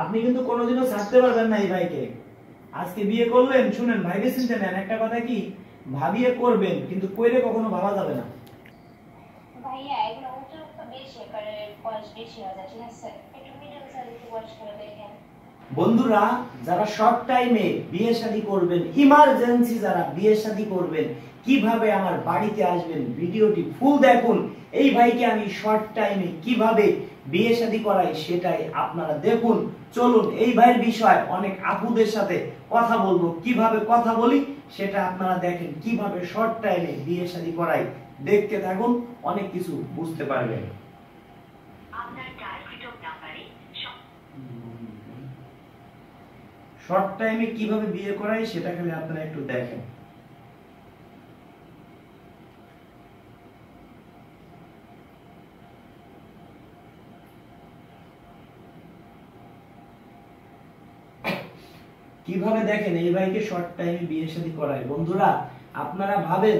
আপনি কিন্তু কোনোদিনও ছাড়তে পারবেন না এই ভাইকে। আজকে বিয়ে করলেন, শুনেন ভাইকে চিনতে নেন, একটা কথা কি, ভাবিয়ে করবেন কিন্তু কইলে কখনো ভাবা যাবে না। ভাইয়া এগুলো অতিরিক্ত বেশি করে বয়স বেশি হয়ে যায়, ঠিক আছে? একটু মিডিয়াম সাইজের বয়স করে দেখেন। বন্ধুরা, যারা শর্ট টাইমে বিয়ে শাদী করবেন, ইমার্জেন্সি যারা বিয়ে শাদী করবেন, কিভাবে আমার বাড়িতে আসবেন ভিডিওটি ফুল দেখুন। এই ভাইকে আমি শর্ট টাইমে কিভাবে বিয়ে শাদী করাই সেটাই আপনারা দেখুন। চলুন এই ভাইয়ের বিষয় অনেক আপুদের সাথে কথা বলবো, কিভাবে কথা বলি সেটা আপনারা দেখেন, কিভাবে শর্ট টাইমে বিয়ে শাদী করাই। দেখতে থাকুন, অনেক কিছু বুঝতে পারবেন। শর্ট টাইমে কিভাবে বিয়ে করাই সেটা খালি আপনারা একটু দেখেন। কিভাবে দেখেন এই ভাইকে শর্ট টাইমে বিয়ে শাদী করায়। বন্ধুরা, আপনারা ভাবেন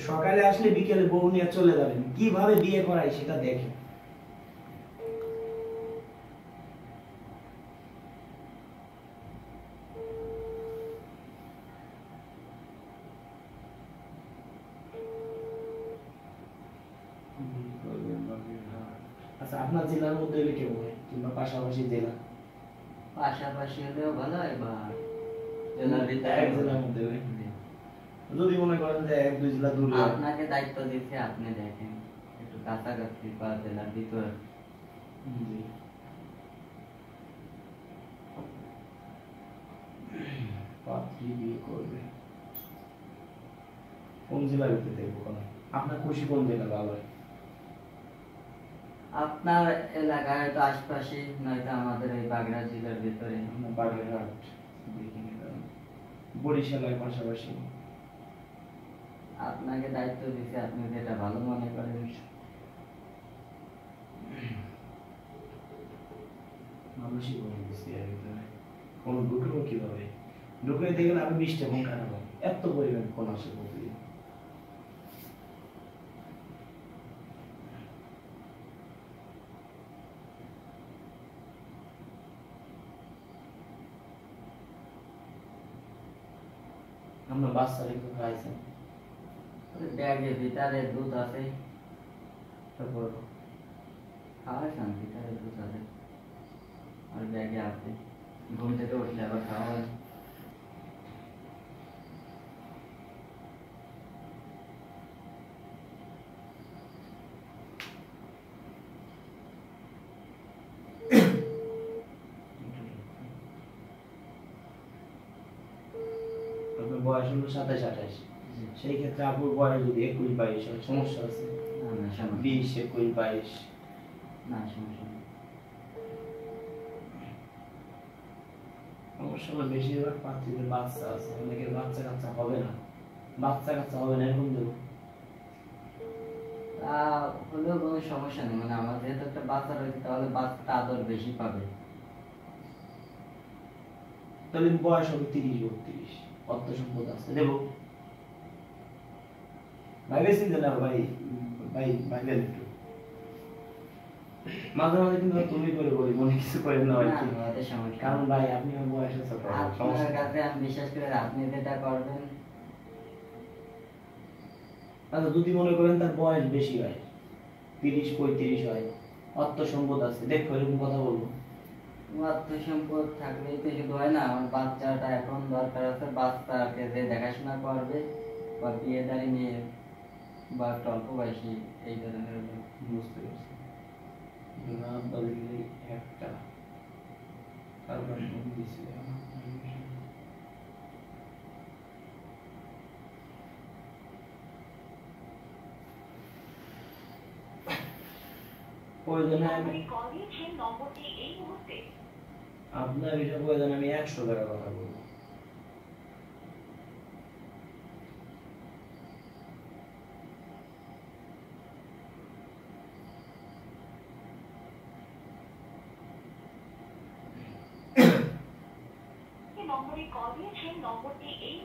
সকালে আসলে বিকেলে বউ নিয়ে চলে যাবেন, কিভাবে বিয়ে করায় সেটা দেখেন। আচ্ছা, আপনার জেলার মধ্যে কেউ হয় কিংবা পাশাপাশি জেলা? পাশাপাশি হলেও ভালো হয়, বা জেলার ভিতরে এক জেলার মধ্যে হয়। যদি মনে করেন যে এক দুই জেলা দূরে, আপনাকে দায়িত্ব দিচ্ছি, আপনি দেখেন একটু কাছাকাছি বা জেলার ভিতরে। পাত্রী বিয়ে করবে কোন জেলার ভিতরে দেখবো? আপনার খুশি কোন জেলা ভালো হয়? আপনার এলাকায় তো আশপাশে, নয়তো আমাদের এই বাগড়া জেলার ভিতরে। বাগেরহাট, বরিশালের পাশাপাশি। আপনাকে দায়িত্ব দিচ্ছি, আপনি যেটা ভালো মনে করেন। মানুষই বলে দিচ্ছি এর ভিতরে কোন ঢুকলো কিভাবে ঢুকে দেখেন আমি 20টা ফোন কাটাবো, এত পরিমাণ কোন আসে প্রতিদিন। আমরা বাচ্চা রেখে খাইছেন ব্যাগের ভিতরে দুধ আছে, তারপর খাওয়াইছেন ভিতরে দুধ আছে, আর ব্যাগে আছে। ঘুম থেকে উঠলে আবার খাওয়া হয়। বয়স হলো 27-28, সেই ক্ষেত্রে আপুর বয়স যদি 21-22 হয় সমস্যা আছে? 20-21-22 না, সমস্যা নেই। সমস্যা হলো বেশিরভাগ পাত্রীদের বাচ্চা আছে, অনেকের বাচ্চা কাচ্চা হবে না, এরকম দেবো। হলেও কোনো সমস্যা নেই, মানে আমার যেহেতু একটা বাচ্চা রয়েছে, তাহলে বাচ্চাটা আদর বেশি পাবে। তাহলে বয়স হবে 30-32, অর্থ সম্পদ আছে, দেবো। ভাইবে চিন্তা না ভাই, ভাইবেন একটু মাঝে মাঝে কিন্তু তুমি করে বলি, মনে কিছু করেন না ভাই, কারণ ভাই আপনি আমার বয়সে ছোট, আপনার কাছে আমি বিশ্বাস করি আপনি যেটা করবেন। আচ্ছা, যদি মনে করেন তার বয়স বেশি হয়, 30-35 হয়, অর্থ সম্পদ আছে, দেখো এরকম কথা বলবো। অর্থ সম্পদ থাকলেই তো শুধু হয় না, আমার বাচ্চাটা এখন দরকার আছে, বাচ্চাকে যে দেখাশোনা করবে, বা বিয়ে দাঁড়িয়ে নিয়ে, বা অল্প বয়সী এই ধরনের। বুঝতে পারছি না, বললি একটা কারণ দিছি প্রয়োজনে আপনার এটা প্রয়োজনে আমি 100 টাকা কথা বলবো। নম্বরে কল দিয়েছেন, নম্বরটি এই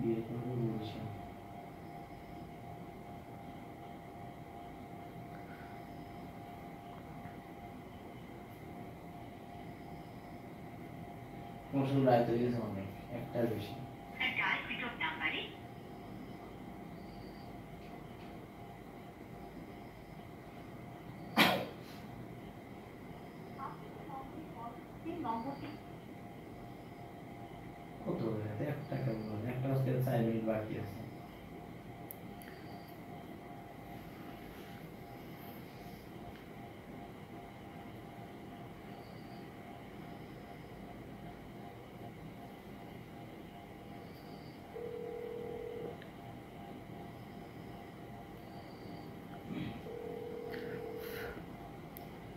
বিয়ে করবো বলেছে। মৌসুম রায় তো গেছে অনেক, একটার বেশি। কত একটা কেমন একটা হচ্ছে 4 মিনিট বাকি আছে।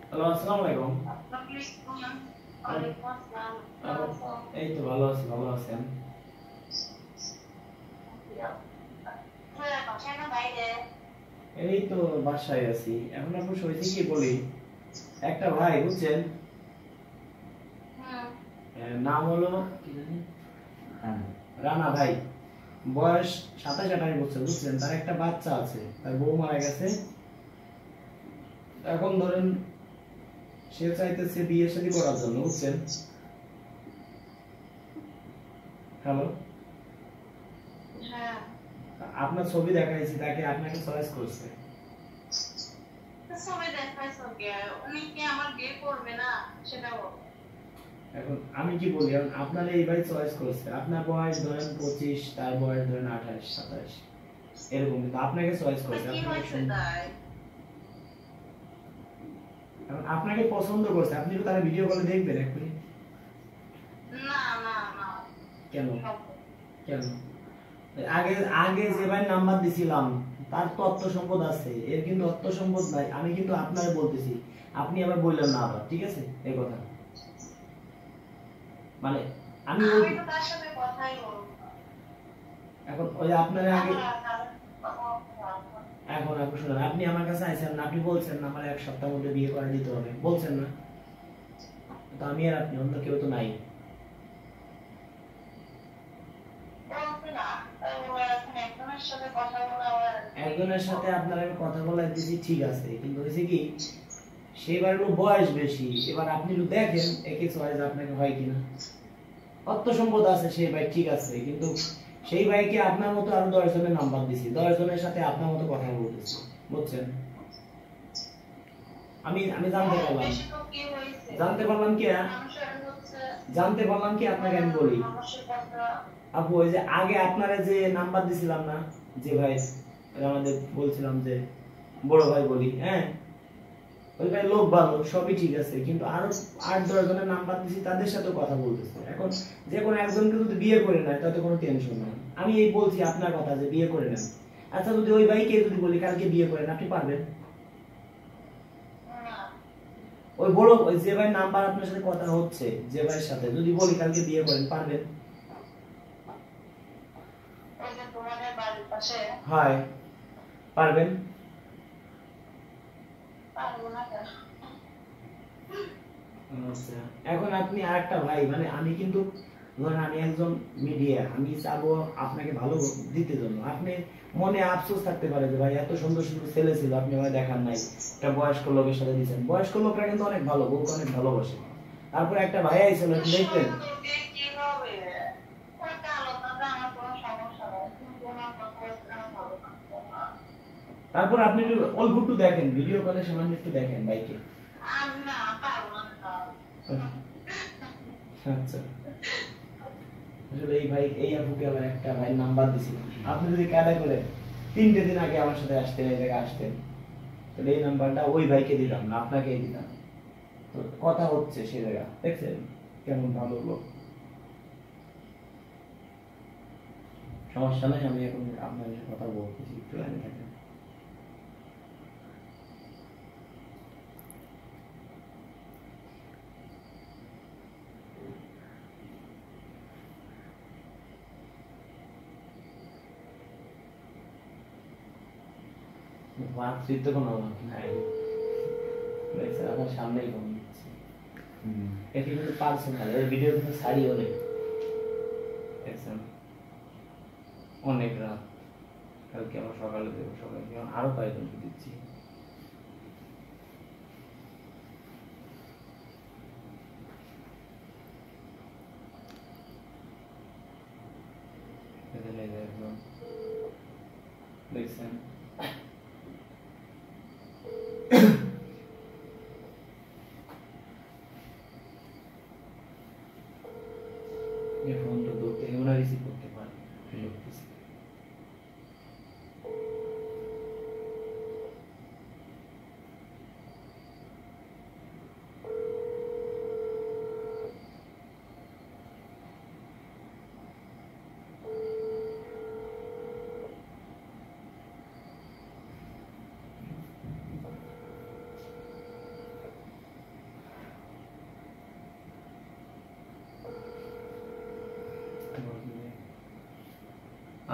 হ্যালো, আসসালামু আলাইকুম। এই তো ভালো আছি, ভালো আছেন? এই তো বাসায় আছি এখন। আপনার হয়েছে কি বলি, একটা ভাই বুঝছেন, নাম হলো কি জানি, রানা ভাই, বয়স 27-28 বছর বুঝছেন। তার একটা বাচ্চা আছে, তার বউ মারা গেছে। এখন ধরেন সে চাইতেছে বিয়ে শাদী করার জন্য বুঝছেন। হ্যালো, আপনার ছবি দেখাইছি তাকে, আপনাকে চয়েস করছে। এখন আমি কি বলি, এখন আপনার এই ভাই চয়েস করছে। আপনার বয়স ধরেন 25, তার বয়স ধরেন 28-27 এরকম, কিন্তু আপনাকে চয়েস করছে। এখন আপনাকে পছন্দ করছে, আপনি তো তার ভিডিও কলে দেখবেন এক্ষুনি। কেন কেন আগে আগে যে ভাই নাম্বার দিছিলাম তার তো অর্থ সম্পদ আছে, এর কিন্তু অর্থ সম্পদ নাই। আমি কিন্তু আপনারে বলতেছি, আপনি আবার বললেন না আবার, ঠিক আছে এই কথা। মানে আমি তো তার সাথে কথাই বলবো এখন। ওই আপনার আগে এখন আপনি শুনুন, আপনি আমার কাছে আইছেন না, আপনি বলছেন না আমার 1 সপ্তাহের মধ্যে বিয়ে করে দিতে হবে, বলছেন না? তো আমি আর আপনি, অন্য কেউ তো নাই। একজনের সাথে আপনার আমি কথা বলে দিয়েছি, ঠিক আছে, কিন্তু হয়েছে কি সেবার বয়স বেশি। এবার আপনি একটু দেখেন একে চয়েস আপনাকে হয় কিনা। অর্থ সম্পদ আছে সেই ভাই, ঠিক আছে, কিন্তু সেই ভাইকে আপনার মতো আরো 10 জনের নাম্বার দিছি, 10 জনের সাথে আপনার মতো কথা বলতেছি বুঝছেন। আমি আমি জানতে পারলাম কি আপনাকে আমি বলি আপু, ওই যে আগে আপনারা যে নাম্বার দিছিলাম না, যে ভাই আমাদের বলছিলাম যে বড় ভাই বলি, হ্যাঁ ওই ভাই লোক ভালো, সবই ঠিক আছে, কিন্তু আরো 8-10 জনের নাম্বার দিছি, তাদের সাথে কথা বলতেছে। এখন যে কোনো একজনকে যদি বিয়ে করে নেয় তাতে কোনো টেনশন নাই। আমি এই বলছি আপনার কথা যে বিয়ে করে নেন। আচ্ছা, যদি ওই ভাইকে যদি বলি কালকে বিয়ে করেন, আপনি পারবেন? ওই বড় যে ভাই নাম্বার আপনার সাথে কথা হচ্ছে, যে ভাইয়ের সাথে যদি বলি কালকে বিয়ে করেন, পারবেন? হয়, পারবেন? আচ্ছা, এখন আপনি আরেকটা ভাই, মানে আমি কিন্তু ধরেন আমি একজন মিডিয়া, আমি চাবো আপনাকে ভালো দিতে জন্য। আপনি মনে আফসোস থাকতে পারে যে ভাই এত সুন্দর সুন্দর ছেলে ছিল, আপনি আমায় দেখান নাই, একটা বয়স্ক লোকের সাথে দিয়েছেন। বয়স্ক লোকরা কিন্তু অনেক ভালো, বউকে অনেক ভালোবাসে। তারপর একটা ভাই আইছিল, দেখলেন? তারপর আপনি একটু অল্প একটু দেখেন, ভিডিও কলে সামান্য একটু দেখেন ভাইকে। আচ্ছা, আসলে এই ভাই, এই আপুকে আবার একটা ভাই নাম্বার দিয়েছিলাম। আপনি যদি কাদা করে 3টে দিন আগে আমার সাথে আসতেন, এই জায়গায় আসতেন, তাহলে এই নাম্বারটা ওই ভাইকে দিতাম না, আপনাকেই দিতাম। তো কথা হচ্ছে সে জায়গা, দেখছেন কেমন ভালো লোক। সমস্যা নাই, আমি এখন আপনার সাথে কথা বলতেছি, একটু লাইনে থাকেন। বাতচিত কোনো নাই, আমার সামনেই কম দিচ্ছে। এটা কিন্তু পার্সোনাল, এর ভিডিও কিন্তু ছাড়িও নেই, দেখছেন। অনেক রাত, কালকে আবার সকালে দেবো, সকালকে আরো কয়েকজনকে দিচ্ছি। দেখছেন এই ফোনটা ধরতে ওরা রিসিভ করতে পারে।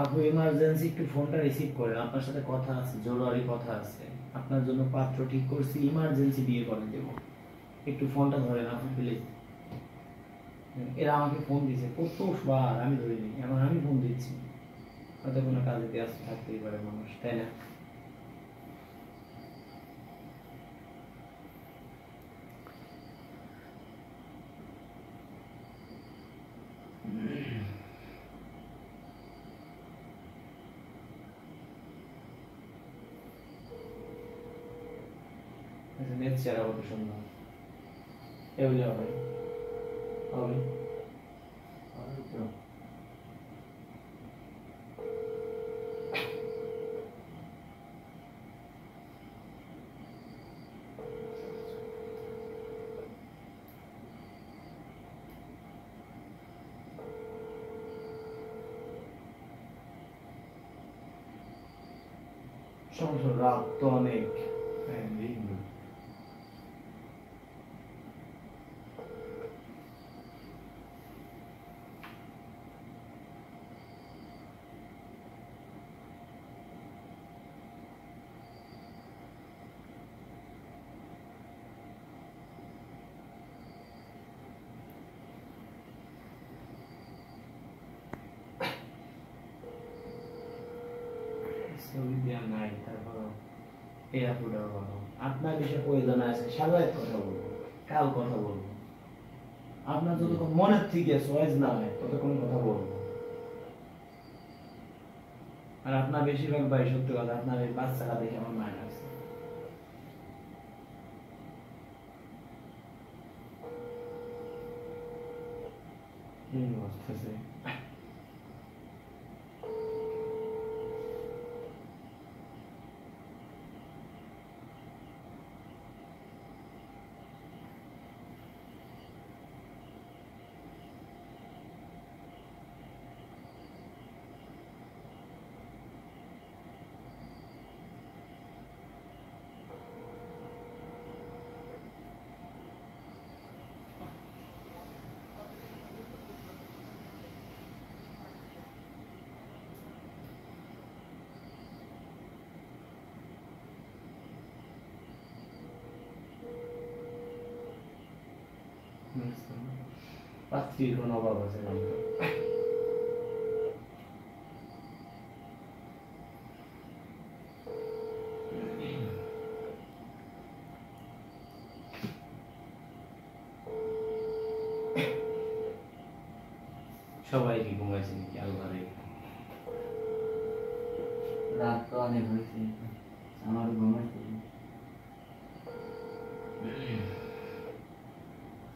আপু ইমার্জেন্সি একটু ফোনটা রিসিভ করেন, আপনার সাথে কথা আছে, জরুরি কথা আছে। আপনার জন্য পাত্র ঠিক করছি, ইমার্জেন্সি বিয়ে করে দেব, একটু ফোনটা ধরেন আপু প্লিজ। এরা আমাকে ফোন দিয়েছে কতবার, আমি ধরিনি, এখন আমি ফোন দিচ্ছি। হয়তো কোনো কাজে ব্যস্ত থাকতেই পারে মানুষ, তাই না? নেট চেহারা কত সুন্দর, এগুলো হবে হবে সমস্যা। রাত তো অনেক, হ্যাঁ দিন। ছবি দেওয়া নাই, তারপর এই আপুটাও ভালো। আপনার বিষয়ে প্রয়োজন আছে, সাজায় কথা বলবো, কাল কথা বলবো। আপনার যতক্ষণ মনের থেকে চয়েস না হয় ততক্ষণ কথা বলবো। আর আপনার বেশিরভাগ ভাই সত্যি কথা, আপনার এই বাচ্চাটা দেখে আমার মায়ের আছে। বসতেছে পাত্রীর কোনো অভাব আছে না। সবাই কি ঘুমাইছে নাকি আলমারি? রাত তো অনেক হয়েছে, আমার ঘুমাইছে।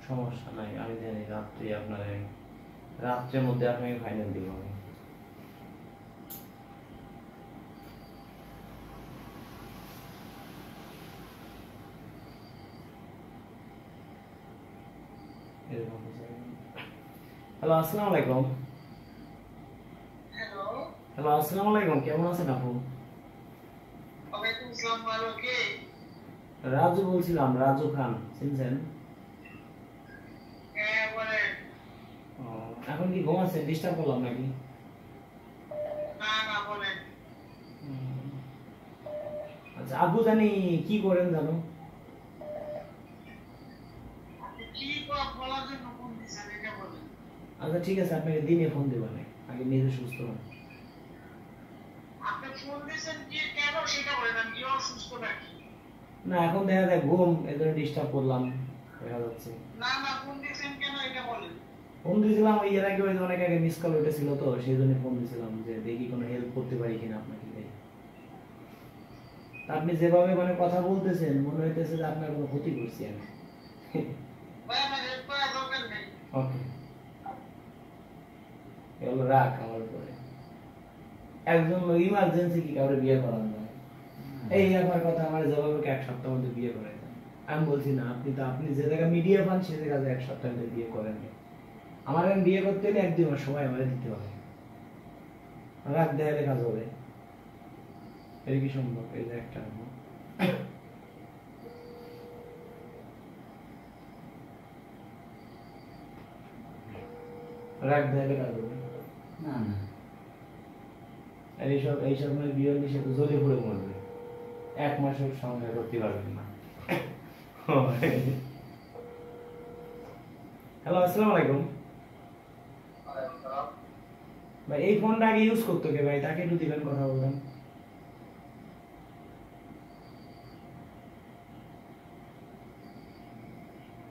সমস্যা নাই, আমি জানি রাত্রে আপনার রাত্রের মধ্যে আপনাকে ফাইনাল দিব আমি। হ্যালো আসসালামু আলাইকুম। হ্যালো আসসালামু আলাইকুম, কেমন আছেন আপু? ওয়ালাইকুম আসসালাম, ভালো কে? রাজু বলছিলাম, রাজু খান, চিনছেন? হ্যাঁ বলেন। ও, এখন কি ঘুমাচ্ছেন, ডিস্টার্ব করলাম নাকি? না না বলেন। আচ্ছা আব্বু জানি কি করেন জানো? আপনি কি বলার জন্য ফোন দিয়েছেন এটা বলেন। আচ্ছা ঠিক আছে, আপনাকে দিনে ফোন দেবো না, আগে নিজে সুস্থ হন। ফোন দিয়েছেন কি কেন সেটা বলেন, আমি কি অসুস্থ নাকি? না এখন দেখা যায় ঘুম এদের ডিস্টার্ব করলাম দেখা যাচ্ছে। না না, ফোন দিয়েছেন কেন এটা বলেন। ফোন দিয়েছিলাম ওই এর আগে, ওই যে অনেক আগে মিস কল উঠেছিল তো সেই জন্য ফোন দিয়েছিলাম যে দেখি কোনো হেল্প করতে পারি কিনা আপনাকে ভাই। আপনি যেভাবে মানে কথা বলতেছেন মনে হইতেছে যে আপনার কোনো ক্ষতি করছি আমি। ভাই আমার হেল্প করার দরকার নেই। ওকে এগুলো রাখ আমার উপরে। একজন ইমার্জেন্সি কি কাউরে বিয়ে করানো যায়? এই আমার কথা, আমার জবাবে এক সপ্তাহের মধ্যে বিয়ে করে দেন। আমি বলছি না, আপনি তো আপনি যে জায়গায় মিডিয়া পান সে জায়গায় এক সপ্তাহের মধ্যে বিয়ে করেন। আমার এখন বিয়ে করতে হলে 1-2 মাস সময় আমার দিতে হবে। রাত দেখালে কাজ হবে, এটা কি সম্ভব? এই যে একটা রাত দেখালে কাজ হবে না না আর এইসব মানে বিয়ে হলে সে তো জ্বলে পুড়ে মরবে। 1 মাসের সংসার করতে পারবেন না। হ্যালো, আসসালামু আলাইকুম ভাই। এই ফোনটা আগে ইউজ করতো কে ভাই? তাকে একটু দিবেন, কথা বলবেন।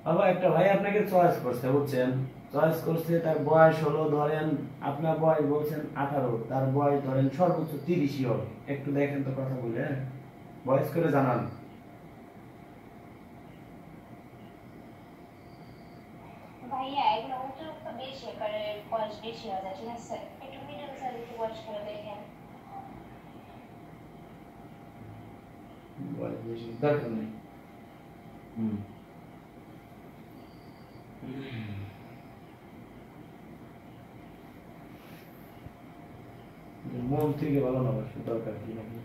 বাবা একটা ভাই আপনাকে চয়েস করছে বুঝছেন, চয়েস করছে, তার বয়স হলো ধরেন, আপনার বয়স বলছেন 18, তার বয়স ধরেন সর্বোচ্চ 30 হবে। একটু দেখেন তো কথা বলে, হ্যাঁ বয়স করে জানান। ভাইয়া এগুলো অতিরিক্ত বেশি, এবারে বয়স বেশি হয়ে যায়, ঠিক আছে? একটু মিডিয়াম সাইজের একটু বয়স করে দেখেন। বয়স বেশি দরকার নেই। হুম মন থেকে ভালো না বাসে দরকার কি নাকি?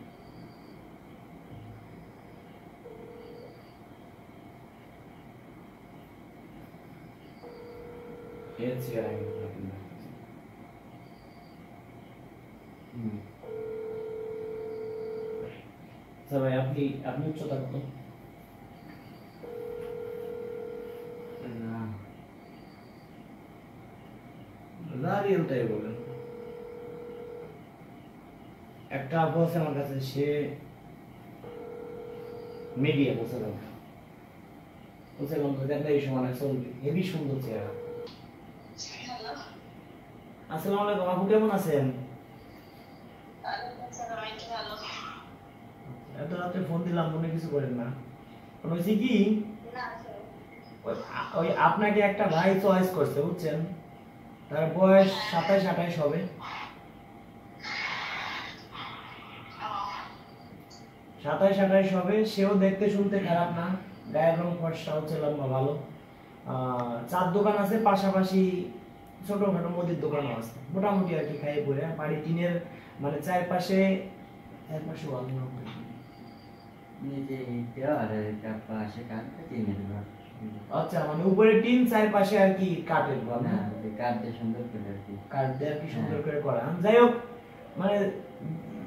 এর চেয়ে আগে হুম আচ্ছা ভাই, আপনি উচ্চতা কত? না রিয়েলটাই বলেন। একটা আপু আছে আমার কাছে, সে মিডিয়া বসে লঙ্কা দেখলে এই সময় চলবে, হেবি সুন্দর চেহারা। হ্যালো, আসসালামু আলাইকুম আপু, কেমন আছেন? ভালো। এত রাতে ফোন দিলাম, মনে কিছু করেন না। বলছি কি, না ওই আপনাকে একটা ভাই চয়েস করছে বুঝছেন, তার বয়স 27-28 হবে। 27-28 হবে, সেও দেখতে শুনতে খারাপ না, গায়ের রং ফর্সা, হচ্ছে লম্বা, ভালো। 4 দোকান আছে, পাশাপাশি ছোটখাটো মুদির দোকানও আছে, মোটামুটি আর কি খাইয়ে পড়ে। বাড়ি টিনের মানে চারপাশে ওয়াল না। নিচে দেওয়ার একটা পাশে কাটতে চিনি দেওয়ার। আচ্ছা, মানে উপরে টিন, চারপাশে আর কি কাঠের ঘর না না? কাঠ দিয়ে সুন্দর করে আর কি। কাঠ দিয়ে আর কি সুন্দর করে করা। যাই হোক, মানে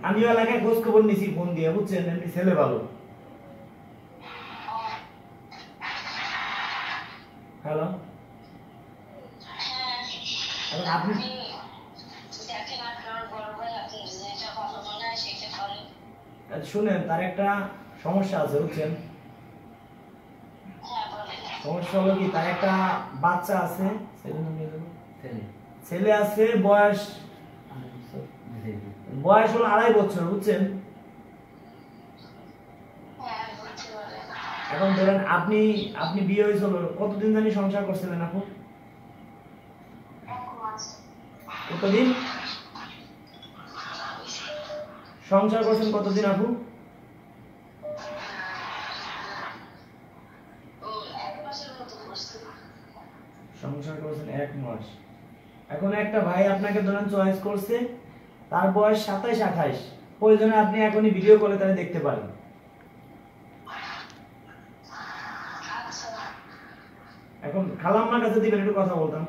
আমিও এলাকায় খোঁজ খবর নিছি ফোন দিয়ে বুঝছেন, এমনি ছেলে ভালো। হ্যালো, এখন আপনি শুনেন, তার একটা সমস্যা আছে বুঝছেন। সমস্যা হলো কি, তার একটা বাচ্চা আছে, ছেলে ছেলে আছে, বয়স হলো 2.5 বছর বুঝছেন। এখন ধরেন আপনি বিয়ে হয়েছিল কতদিন জানি সংসার করছিলেন আপু? কতদিন সংসার করছেন, কতদিন আপু? সংসার করেছেন 1 মাস। এখন একটা ভাই আপনাকে ধরেন চয়েস করছে, তার বয়স 27-28, প্রয়োজনে আপনি এখনই ভিডিও কলে তাহলে দেখতে পারেন। এখন খালাম্মার কাছে দিবেন, একটু কথা বলতাম।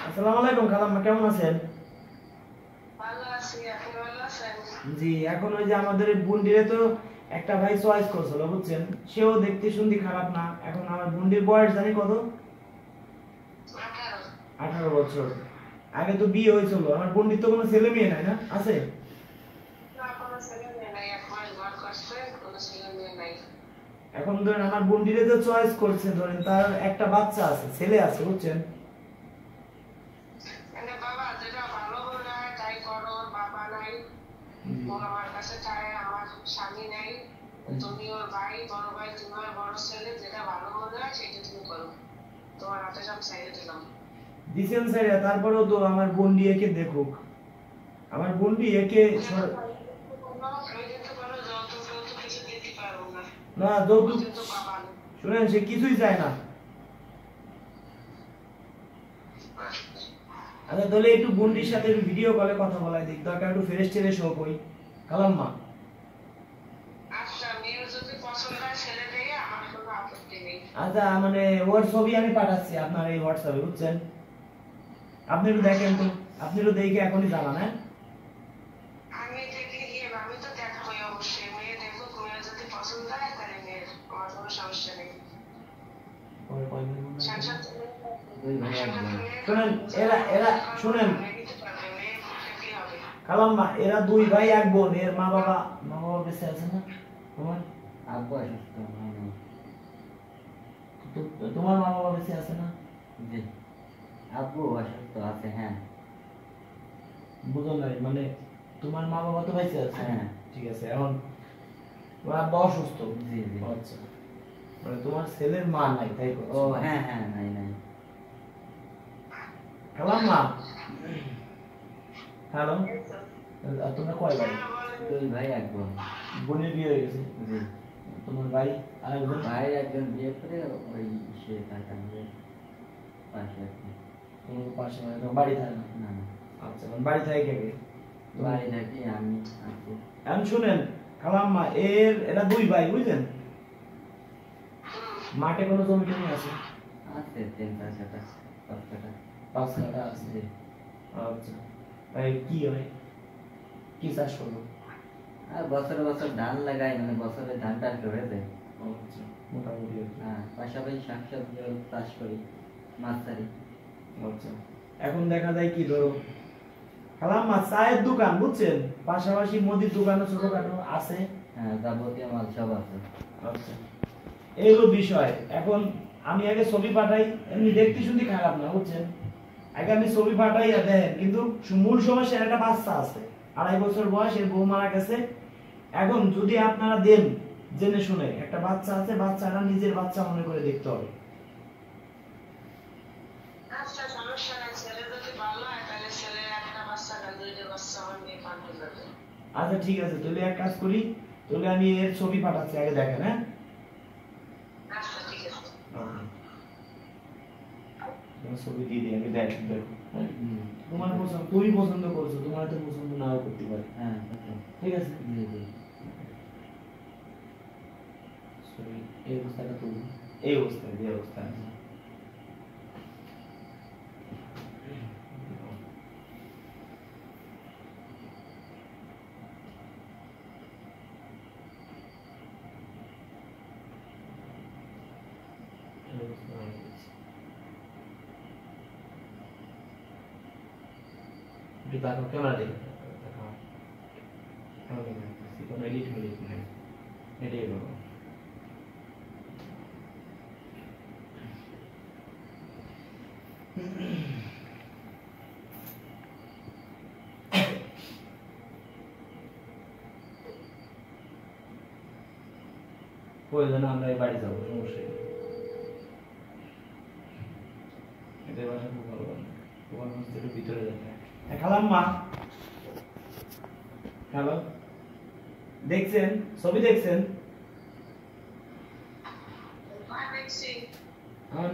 আসসালামু আলাইকুম খালাম্মা, কেমন আছেন? জি, এখন ওই যে আমাদের বুন্ডিরে তো একটা ভাই চয়েস করছিল বুঝছেন, সেও দেখতে শুনতে খারাপ না। এখন আমার বুন্ডির বয়স জানি কত, 18 বছর। আগে তো বিয়ে হয়েছিল, আমার বোনটির তো কোনো ছেলে মেয়ে নাই না, আছে? না, কোনো ছেলে মেয়ে নাই, এক মাস ঘর করছে, কোনো ছেলে মেয়ে নাই। এখন ধরেন আমার বোনটিরে তো চয়েস করছে, ধরেন তার একটা বাচ্চা আছে, ছেলে আছে, বুঝছেন? মানে বাবা যেটা ভালো মনে হয় তাই করো, ওর বাবা নাই, ওর আমার কাছে চায়, আমার স্বামী নাই, তুমি ওর ভাই, বড় ভাই, তুমি ওর বড় ছেলে, যেটা ভালো মনে হয় সেটা তুমি করো, তোমার হাতে সব ছেড়ে দিলাম। দিছেন স্যার, তারপরেও তো আমার বোনটি একে দেখুক, আমার বোনটি একে আমি কিন্তু কোনো যৌতুক যৌতুক কিছু দিতে পারবো না, না ও যৌতুক, কিন্তু বাবা নেই। শুনেন সে কিছুই চায় না। আচ্ছা তাহলে একটু বোনটির সাথে একটু ভিডিও কলে কথা বলাই দিক, দরকার একটু ফ্রেশ ট্রেশ হোক ওই খালাম্মা। আচ্ছা, মেয়ের যদি পছন্দ হয় ছেলে দিয়ে আমার কোনো আপত্তি নেই। আচ্ছা মানে ওর ছবি আমি পাঠাচ্ছি আপনার এই হোয়াটসঅ্যাপে, বুঝছেন? আপনি একটু দেখেন তো, আপনি একটু দেখে এখনই জানান। হ্যাঁ আমি দেখে গিয়ে আমি তো দেখবোই অবশ্যই, মেয়ে দেখবো, মেয়ের যদি পছন্দ হয় তাহলে মেয়ের, আমার কোনো সমস্যা নেই। পরে কয় মিনিট বলবেন? সাংসার দুই ভাই এক বোন। শুনেন, এরা শুনেন মেয়ে দিতে পারবে, মেয়ে দেখলেই হবে। খালাম্মা, এরা দুই ভাই এক বোন, এর মা বাবা বেঁচে আছে না তোমার? আব্বু অসুস্থ, মা নেই। তোমার মা বাবা বেঁচে আছে না? জি, আব্বু অসুস্থ আছে, হ্যাঁ। বুঝো নাই, মানে তোমার মা বাবা তো বেঁচে আছে? হ্যাঁ। ঠিক আছে, এখন তোমার আব্বা অসুস্থ? জি জি। আচ্ছা, মানে তোমার ছেলের মা নাই, তাই তো? ও হ্যাঁ হ্যাঁ, নাই নাই। খালাম্মা, হ্যালো, তোমরা কয় ভাই? হ্যাঁ, বলেন। দুই ভাই এক বোন। বোনের বিয়ে হয়ে গেছে? জি। তোমার ভাই আর একজন? ভাই একজন বিয়ে করে ওই সে থাকে আমাদের পাশে আর কি। তোমার পাশে, মানে তোমার বাড়ি থাকে না? না না, আচ্ছা, মানে বাড়ি থাকে কে কে? বাড়ি থাকি আমি আছি। এখন শুনেন খালাম্মা, এরা দুই ভাই, বুঝলেন? মাঠে কোনো জমি টমি আছে? আছে 3-4 কাঠা, 5 কাঠা। 5 কাঠা আছে? জি। আচ্ছা, তাই কি হয়, কি চাষ করবো? আর বছরে বছর ধান লাগাই, মানে বছরে ধানটা ধরে দেয়। আচ্ছা, মোটামুটি আর কি। হ্যাঁ, পাশাপাশি শাকসবজি চাষ করি, মাছ ছাড়ি। আচ্ছা, এখন দেখা যায় কি, ধরো খালাম্মা চায়ের দোকান, বুঝছেন, পাশাপাশি মুদির দোকানও ছোটখাটো আছে। হ্যাঁ, যাবতীয় মাল সব আছে। আচ্ছা, এই হলো বিষয়। এখন আমি আগে ছবি পাঠাই, এমনি দেখতে শুনতে খারাপ না, বুঝছেন? আগে আমি ছবি পাঠাই আর দেখেন, কিন্তু মূল সমস্যা একটা বাচ্চা আছে, 2.5 বছর বয়স, এর বউ মারা গেছে। এখন যদি আপনারা দেন জেনে শুনে, একটা বাচ্চা আছে, বাচ্চাটা নিজের বাচ্চা মনে করে দেখতে হবে। আচ্ছা, সমস্যা নাই, ছেলে যদি ভালো হয় তাহলে ছেলে একটা বাচ্চা না দুইটা বাচ্চা আমার মেয়ে পাঠাতে যাবে। আচ্ছা ঠিক আছে, তাহলে এক কাজ করি, তাহলে আমি এর ছবি পাঠাচ্ছি, আগে দেখেন। হ্যাঁ আচ্ছা, ঠিক আছে। তোমার ছবি দিয়ে দিই, আগে দেখো দেখো। হ্যাঁ? হুম। তোমার পছন্দ, তুমি পছন্দ করছো, তোমার তো পছন্দ নাও করতে পারে। হ্যাঁ, আছে। ঠিক আছে, জি জি। ছবি এই অবস্থাটা তুলি, এই অবস্থায়, যে অবস্থা আছে। এই অবস্থা হয়ে গেছে। একটু তাকাও, ক্যামেরা দেখে তাকাও। ক্যামেরা দেখে, কোনো এডিট নেই, এটাই বলো। প্রয়োজনে আমরা এই বাড়ি যাবো, সমস্যা নেই। এটাই বাসা খুব ভালো বানা, তোমার মধ্যে একটু ভিতরে যাবে। খালাম্মা, হ্যালো, দেখছেন ছবি, দেখছেন? হ্যাঁ, দেখছি। এখন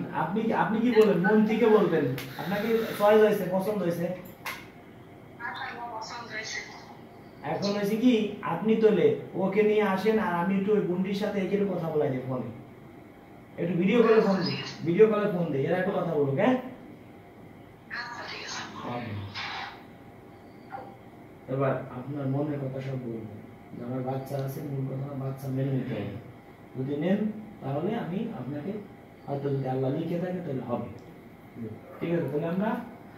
আপনি কি বলেন, মন থেকে বলবেন, আপনাকে চয়েস হয়েছে, পছন্দ হয়েছে? আচ্ছা, আমার পছন্দ হয়েছে। এখন হয়েছে কি, আপনি তোলে ওকে নিয়ে আসেন, আর আমি একটু ওই গুন্ডির সাথে একটু কথা বলাই দিই ফোনে, একটু ভিডিও কলে ফোন দিই, ভিডিও কলে ফোন দিই, এরা একটু কথা বলুক। হ্যাঁ আচ্ছা, ঠিক আছে। এবার আপনার মনের কথা সব বলবেন, যে আমার বাচ্চা আছে, মূল কথা বাচ্চা মেনে নিতে হবে। যদি নেন তাহলে আমি আপনাকে, হয়তো যদি আল্লাহ লিখে থাকে তাহলে হবে। ঠিক আছে, তাহলে আমরা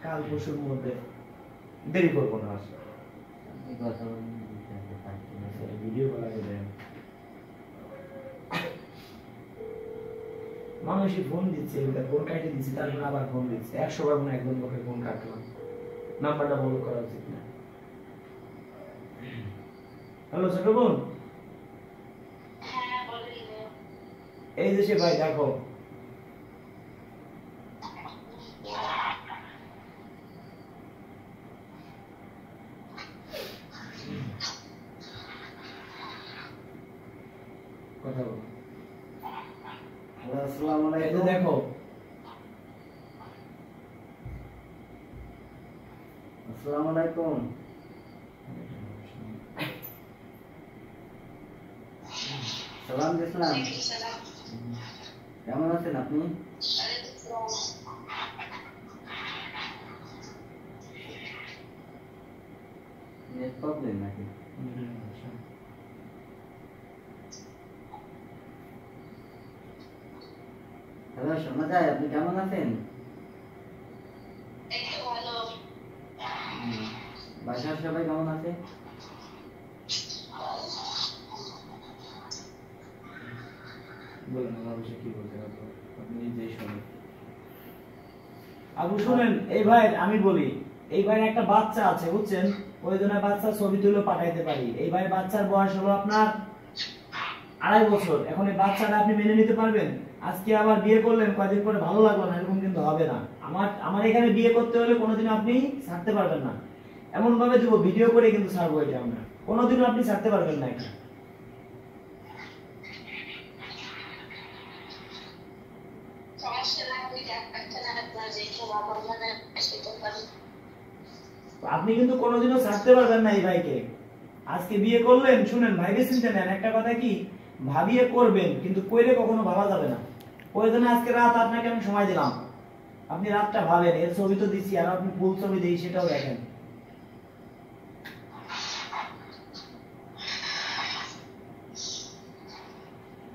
কাল পরশুর মধ্যে, দেরি করবো না। আপনি কথা বলেন, ভিডিও কল আগে দেন। মানুষই ফোন দিচ্ছে, ফোন কাটে দিচ্ছে, তারপর আবার ফোন দিচ্ছে, 100 বার মনে একজন লোকের ফোন কাটলাম, নাম্বারটা বন্ধ করা উচিত না। হ্যালো ছোট বোন, হ্যাঁ বলি। এই দেশে ভাই দেখো, কথা বলো। হ্যালো, আসসালামু এই যে আলাইকুম। দেখো, আসসালামু আলাইকুম। সালাম দিয়েছিলাম। কেমন আছেন আপনি? নেট প্রবলেম নাকি? হ্যালো, শোনা যায়? আপনি কেমন আছেন? বাসার সবাই কেমন আছে? বলেন আমার বিষয়ে কি বলতে হবে, আপনি নিজেই শুনুন। আবু শুনেন, এই ভাই আমি বলি, এই ভাইয়ের একটা বাচ্চা আছে বুঝছেন, প্রয়োজনে বাচ্চার ছবি তুলে পাঠাইতে পারি। এই ভাই বাচ্চার বয়স হলো আপনার 2.5 বছর। এখন এই বাচ্চাটা আপনি মেনে নিতে পারবেন? আজকে আবার বিয়ে করলেন, কয়েকদিন পরে ভালো লাগলো না, এরকম কিন্তু হবে না। আমার এখানে বিয়ে করতে হলে কোনোদিন আপনি ছাড়তে পারবেন না। এমন ভাবে দিব, ভিডিও করে কিন্তু ছাড়বো এটা আমরা, কোনোদিনও আপনি ছাড়তে পারবেন না এটা। আপনি কিন্তু কোনোদিনও ছাড়তে পারবেন না এই ভাইকে। আজকে বিয়ে করলেন, শুনেন ভাইকে চিনতে নেন, একটা কথা কি, ভাবিয়ে করবেন, কিন্তু কইলে কখনো ভাবা যাবে না। প্রয়োজনে আজকে রাত আপনাকে আমি সময় দিলাম, আপনি রাতটা ভাবেন, এর ছবি তো দিচ্ছি, আর আপনি ফুল ছবি দিই সেটাও দেখেন।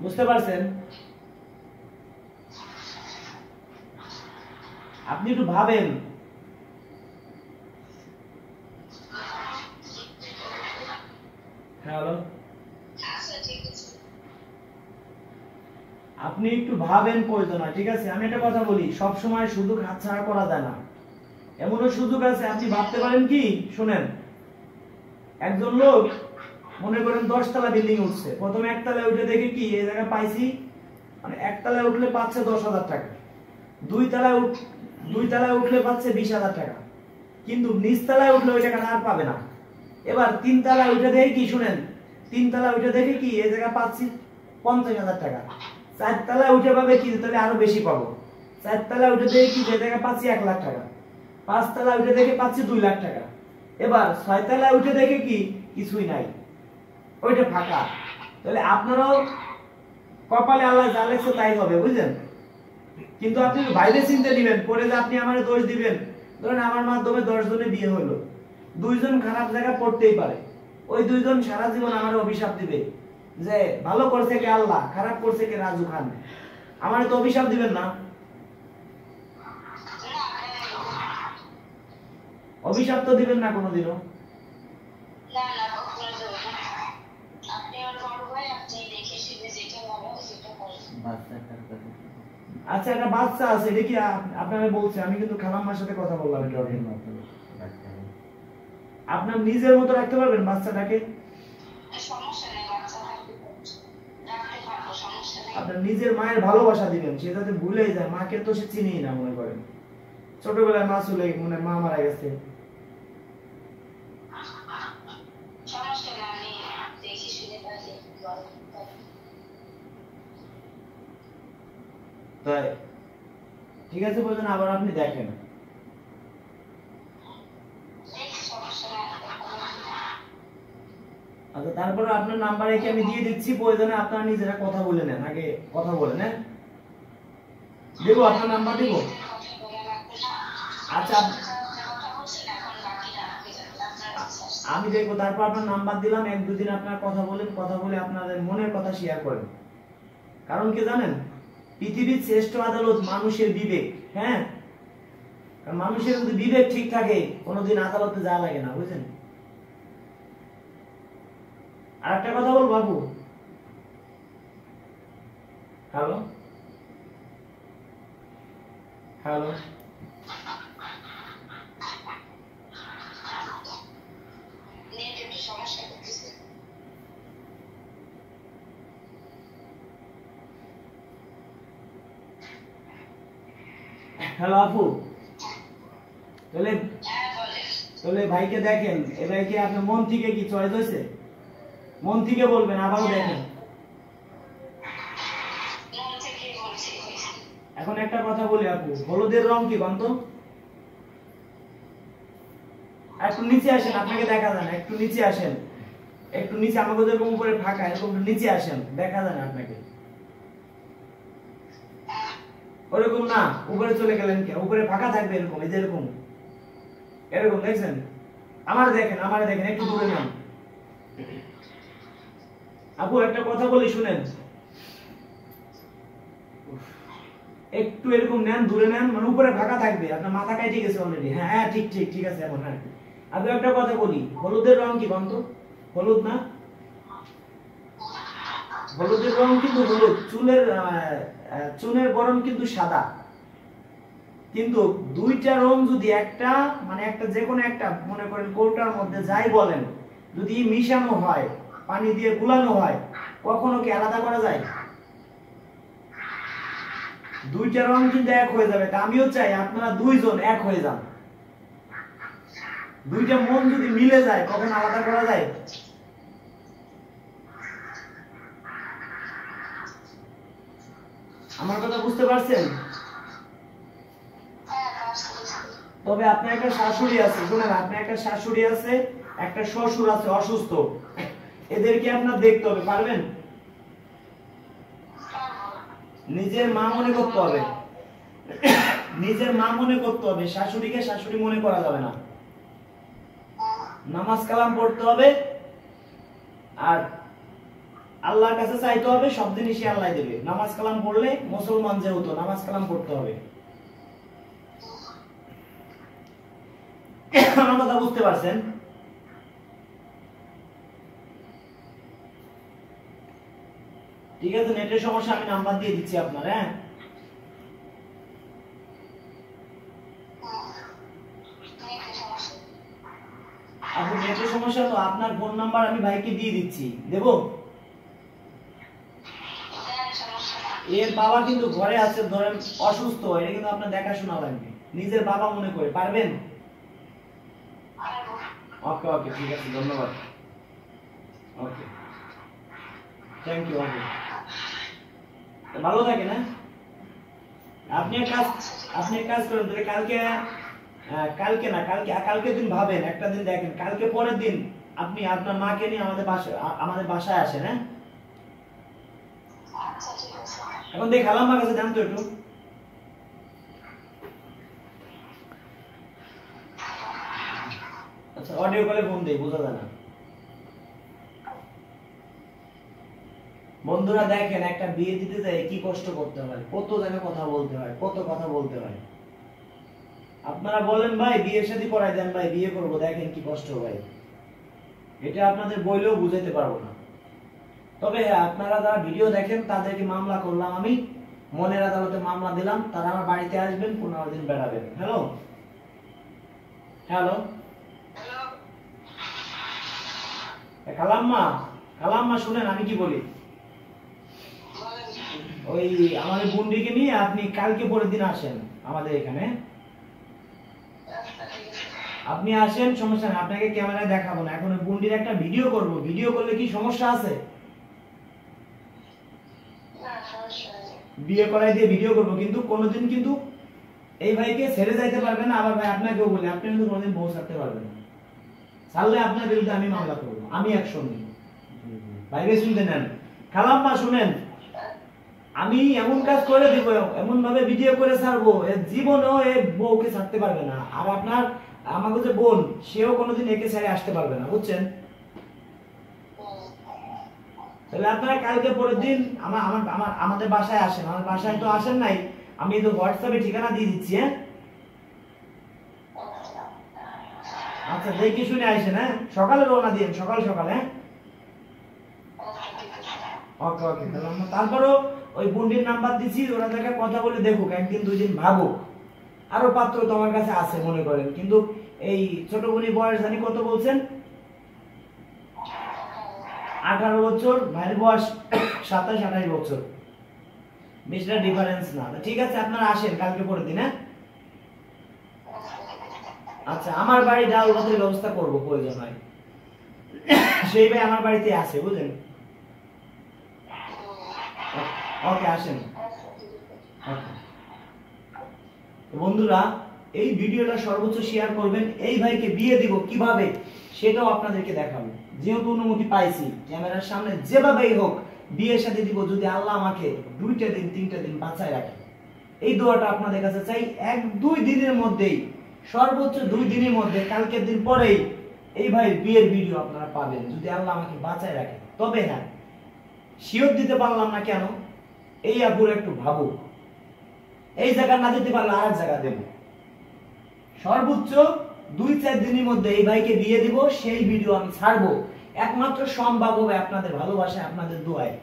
বুঝতে পারছেন? আপনি একটু ভাবেন। হ্যালো, আপনি একটু ভাবেন প্রয়োজন, ঠিক আছে? আমি একটা কথা বলি, সব সময় সুযোগ হাতছাড়া করা যায় না। এমনও সুযোগ আছে, আপনি ভাবতে পারেন কি, শুনেন, একজন লোক মনে করেন 10 তলা বিল্ডিং উঠছে, প্রথমে একতলায় উঠে দেখে কি এই জায়গা পাইছি, মানে একতলায় উঠলে পাচ্ছে 10,000 টাকা, দুই তলায় উঠলে পাচ্ছে 20,000 টাকা, কিন্তু নিচতলায় উঠলে ওই টাকাটা আর পাবে না। এবার 3 তলায় উঠে দেখে কি, শুনেন, 3 তলায় উঠে দেখে কি এই জায়গা পাচ্ছি 50,000 টাকা, 4 তলায় উঠে পাবে কি, তাহলে আরো বেশি পাবো, 4 তলায় উঠে দেখে কি যে জায়গা পাচ্ছি 1 লাখ টাকা, 5 তলায় উঠে দেখে পাচ্ছি 2 লাখ টাকা, এবার 6 তলায় উঠে দেখে কি কিছুই নাই, ওইটা ফাঁকা। তাহলে আপনারাও কপালে আল্লাহ যা লেখছে তাই হবে, বুঝলেন? কিন্তু আপনি বাইরে চিন্তা দিবেন পরে যে আপনি আমারে দোষ দিবেন। ধরেন আমার মাধ্যমে 10 জনের বিয়ে হলো, 2 জন খারাপ জায়গা পড়তেই পারে, ওই 2 জন সারা জীবন আমার অভিশাপ দিবে যে ভালো করছে কে আল্লাহ, খারাপ করছে কে রাজু খান। আমারে তো অভিশাপ দিবেন না, অভিশাপ তো দিবেন না কোনোদিনও। আচ্ছা, একটা বাচ্চা আছে, এটা কি আপনারা বলছে? আমি কিন্তু খালাম্মার সাথে কথা বললাম, এটা আপনার নিজের মতো রাখতে পারবেন বাচ্চাটাকে? আপনার নিজের মায়ের ভালোবাসা দিবেন, সে যাতে ভুলে যায়, মাকে তো সে চিনিই না, মনে করেন ছোটবেলায় মা চলে, মানে মা মারা গেছে, তাই ঠিক আছে বলছেন, আবার আপনি দেখেন। আচ্ছা, তারপরে আপনার নাম্বারে কি আমি দিয়ে দিচ্ছি, প্রয়োজনে আপনারা নিজেরা কথা বলে নেন, আগে কথা বলে নেন, দেবো আপনার নাম্বার দেবো। আচ্ছা, আমি দেখবো, তারপর আপনার নাম্বার দিলাম, 1-2 দিন আপনার কথা বলেন, কথা বলে আপনাদের মনের কথা শেয়ার করেন। কারণ কি জানেন, পৃথিবীর শ্রেষ্ঠ আদালত মানুষের বিবেক। হ্যাঁ, কারণ মানুষের যদি বিবেক ঠিক থাকে কোনোদিন আদালতে যাওয়া লাগে না, বুঝছেন? আর একটা কথা বল বাবু, হ্যালো হ্যালো, হ্যালো আপু, তাহলে তাহলে ভাইকে দেখেন, এ ভাইকে আপনার মন থেকে কি চয়েস হয়েছে? মন থেকে বলবেন, আবারও দেখেন। এখন একটা কথা বলি আপু, হলুদের রং কি বলতো? একটু নিচে আসেন, আপনাকে দেখা যায় না, একটু নিচে আসেন, একটু নিচে, আমাকে যেরকম উপরে ফাঁকা এরকম নিচে আসেন, দেখা যায় না আপনাকে। ওরকম না, উপরে চলে গেলেন কে? উপরে ফাঁকা থাকবে এরকম, এই যে এরকম এরকম, দেখছেন? আমার দেখেন, একটু দূরে নেন আপু। একটা কথা বলি শুনেন, একটু এরকম নেন, দূরে নেন, মানে উপরে ফাঁকা থাকবে, আপনার মাথা কাটে গেছে অলরেডি। হ্যাঁ হ্যাঁ, ঠিক ঠিক ঠিক আছে এখন। হ্যাঁ, আপনি একটা কথা বলি, হলুদের রং কি বলতো? হলুদ না, হলুদের রং কিন্তু হলুদ, চুনের বরণ কিন্তু সাদা। কিন্তু দুইটা রং যদি একটা, মানে একটা যে কোনো একটা, মনে করেন কৌটার মধ্যে যাই বলেন, যদি মিশানো হয়, পানি দিয়ে গুলানো হয়, কখনো কি আলাদা করা যায়? দুইটা রং কিন্তু এক হয়ে যাবে। তা আমিও চাই আপনারা দুইজন এক হয়ে যান। দুইটা মন যদি মিলে যায়, কখনো আলাদা করা যায়? আমার কথা বুঝতে পারছেন? তবে আপনার একটা শাশুড়ি আছে, শুনেন, আপনার একটা শাশুড়ি আছে, একটা শ্বশুর আছে অসুস্থ, এদেরকে আপনার দেখতে হবে, পারবেন? নিজের মা মনে করতে হবে, নিজের মা মনে করতে হবে, শাশুড়িকে শাশুড়ি মনে করা যাবে না। নামাজ কালাম পড়তে হবে, আর আল্লাহর কাছে চাইতে হবে, সব জিনিসই আল্লাহ দেবে। নামাজ কালাম পড়লে মুসলমান যেহেতু নামাজ কালাম পড়তে হবে। আমার কথা বুঝতে পারছেন? ঠিক আছে, নেটের সমস্যা, আমি নাম্বার দিয়ে দিচ্ছি আপনার। হ্যাঁ, আপনি নেটের সমস্যা তো, আপনার ফোন নাম্বার আমি ভাইকে দিয়ে দিচ্ছি, দেবো? এর বাবা কিন্তু ঘরে আছে, ধরেন অসুস্থ, এটা কিন্তু আপনার দেখাশোনা লাগবে, নিজের বাবা মনে করে, পারবেন? ওকে ওকে, ঠিক আছে, ধন্যবাদ। ওকে, থ্যাংক ইউ। ওকে, ভালো থাকেন। হ্যাঁ, আপনি এক কাজ করেন, তাহলে কালকে না, কালকে দিন ভাবেন, একটা দিন দেখেন, কালকে পরের দিন আপনি আপনার মাকে নিয়ে আমাদের বাসায় আসেন। হ্যাঁ, এখন দেখ খালাম্মার কাছে জানতো একটু। আচ্ছা, অডিও কলে ফোন দেই, বোঝা যায় না। বন্ধুরা দেখেন, একটা বিয়ে দিতে যায় কি কষ্ট করতে হয়, কত জায়গায় কথা বলতে হয়, কত কথা বলতে হয়। আপনারা বলেন ভাই বিয়ে শাদী করাই দেন, ভাই বিয়ে করবো, দেখেন কি কষ্ট ভাই, এটা আপনাদের বইলেও বুঝাইতে পারবো না। তবে হ্যাঁ, আপনারা যারা ভিডিও দেখেন তাদেরকে মামলা করলাম আমি, মনের আদালতে মামলা দিলাম, তারা আমার বাড়িতে আসবেন, 15 দিন বেড়াবেন। হ্যালো হ্যালো, খালাম্মা শুনেন আমি কি বলি, ওই আমাদের বুন্ডিকে নিয়ে আপনি কালকে পরের দিন আসেন আমাদের এখানে। আপনি আসেন, সমস্যা নেই, আপনাকে ক্যামেরায় দেখাবো না, এখন বুন্ডির একটা ভিডিও করব। ভিডিও করলে কি সমস্যা আছে? বিয়ে করাই দিয়ে ভিডিও করব, কিন্তু কোনোদিন কিন্তু এই ভাইকে ছেড়ে যাইতে পারবেন না। আবার ভাই আপনাকেও বলি, আপনি কিন্তু কোনোদিন বউ ছাড়তে পারবেন না, ছাড়লে আপনার বিরুদ্ধে আমি মামলা করবো, আমি অ্যাকশন নিব। ভাইকে শুনতে নেন, খালাম্মা শুনেন, আমি এমন কাজ করে দিব, এমন ভাবে ভিডিও করে ছাড়বো, জীবনেও এই বউকে ছাড়তে পারবে না। আর আপনার আমাকে যে বোন, সেও কোনোদিন একে ছেড়ে আসতে পারবে না, বুঝছেন? তাহলে আপনারা কালকে পরের দিন আমাদের বাসায় আসেন। আমার বাসায় তো আসেন নাই, আমি তো হোয়াটসঅ্যাপে ঠিকানা দিয়ে দিচ্ছি। হ্যাঁ, আচ্ছা দেখে শুনে আসেন, হ্যাঁ সকালে রওনা দিন, সকাল সকাল। হ্যাঁ ওকে ওকে, তারপরও ওই বুন্ডির নাম্বার দিছি, ওরা থেকে কথা বলে দেখুক, একদিন দুই দিন ভাবুক। আরো পাত্র তোমার কাছে আছে মনে করেন, কিন্তু এই ছোট বোনি বয়স জানি কত বলছেন? 18 বছর, ভাইয়ের বয়স 27-28 বছর, বেশিটা ডিফারেন্স না। ঠিক আছে আপনারা আসেন কালকে পরের দিন। হ্যাঁ আচ্ছা, আমার বাড়ি ডাল ভাতের ব্যবস্থা করবো প্রয়োজন হয়, সেই ভাই আমার বাড়িতে আছে বুঝলেন। ওকে আসেন। বন্ধুরা এই ভিডিওটা সর্বোচ্চ শেয়ার করবেন, এই ভাইকে বিয়ে দিব কিভাবে সেটাও আপনাদেরকে দেখাবো। যেহেতু অনুমতি পাইছি ক্যামেরার সামনে, যেভাবেই হোক বিয়ে শাদী দিব, যদি আল্লাহ আমাকে 2টা দিন 3টা দিন বাঁচায় রাখে। এই দোয়াটা আপনাদের কাছে চাই, 1-2 দিনের মধ্যেই, সর্বোচ্চ 2 দিনের মধ্যে, কালকের দিন পরেই এই ভাইয়ের বিয়ের ভিডিও আপনারা পাবেন, যদি আল্লাহ আমাকে বাঁচায় রাখে। তবে হ্যাঁ শিওর দিতে পারলাম না কেন, এই আপুর একটু ভাবুক, এই জায়গা না দিতে পারলে আর এক জায়গা দেব। সর্বোচ্চ 2-4 দিনের মধ্যে এই ভাইকে বিয়ে দিব, সেই ভিডিও আমি ছাড়বো, একমাত্র সম্ভব হবে আপনাদের ভালোবাসায়, আপনাদের দোয়ায়।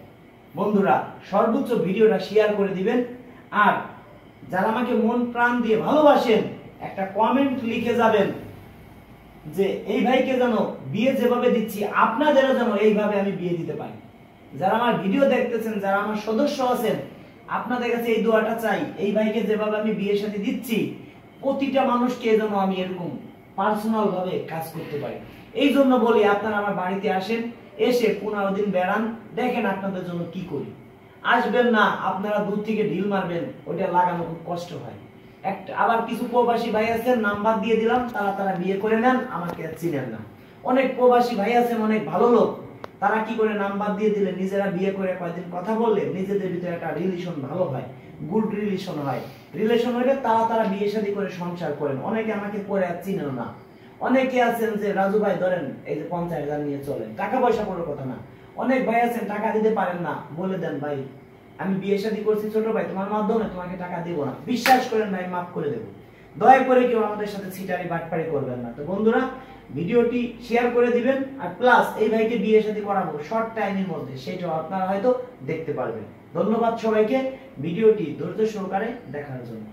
বন্ধুরা সর্বোচ্চ ভিডিওটা শেয়ার করে দিবেন, আর যারা আমাকে মন প্রাণ দিয়ে ভালোবাসেন একটা কমেন্ট লিখে যাবেন যে এই ভাইকে যেন বিয়ে যেভাবে দিচ্ছি আপনাদেরও যেন এইভাবে আমি বিয়ে দিতে পারি। যারা আমার ভিডিও দেখতেছেন, যারা আমার সদস্য আছেন, আপনাদের কাছে এই দোয়াটা চাই, এই ভাইকে যেভাবে আমি বিয়ের সাথে দিচ্ছি প্রতিটা মানুষকে যেন আমি এরকম পার্সোনাল ভাবে কাজ করতে পারি। এই জন্য বলি আপনারা আমার বাড়িতে আসেন, এসে 15 দিন বেড়ান, দেখেন আপনাদের জন্য কি করি। আসবেন না আপনারা দূর থেকে ঢিল মারবেন, ওটা লাগানো খুব কষ্ট হয়। আবার কিছু প্রবাসী ভাই আছেন, নাম্বার দিয়ে দিলাম, তারা বিয়ে করে নেন, আমাকে চিনেন না। অনেক প্রবাসী ভাই আছেন, অনেক ভালো লোক, তারা কি করে নাম্বার দিয়ে দিলে নিজেরা বিয়ে করে কয়েকদিন কথা বললে নিজেদের ভিতরে একটা রিলেশন ভালো হয়, গুড রিলেশন হয়। রিলেশন হলে তারা বিয়ে শাদী করে সংসার করেন। অনেকে আমাকে পরে আর চিনেন না। অনেকে আছেন যে রাজু ভাই ধরেন এই যে 50,000 নিয়ে চলেন, টাকা পয়সা কোনো কথা না। অনেক ভাই আছেন টাকা দিতে পারেন না, বলে দেন ভাই আমি বিয়ে শাদী করছি ছোট ভাই, তোমার মাধ্যমে তোমাকে টাকা দিব না, বিশ্বাস করেন ভাই মাফ করে দেব। দয়া করে কেউ আমাদের সাথে ছিটারি বাটপারি করবেন না। তো বন্ধুরা ভিডিওটি শেয়ার করে দিবেন, আর প্লাস এই ভাইকে বিয়ে শাদী করাবো শর্ট টাইমের মধ্যে, সেটাও আপনারা হয়তো দেখতে পারবেন। ধন্যবাদ সবাইকে ভিডিওটি ধৈর্য সহকারে দেখার জন্য।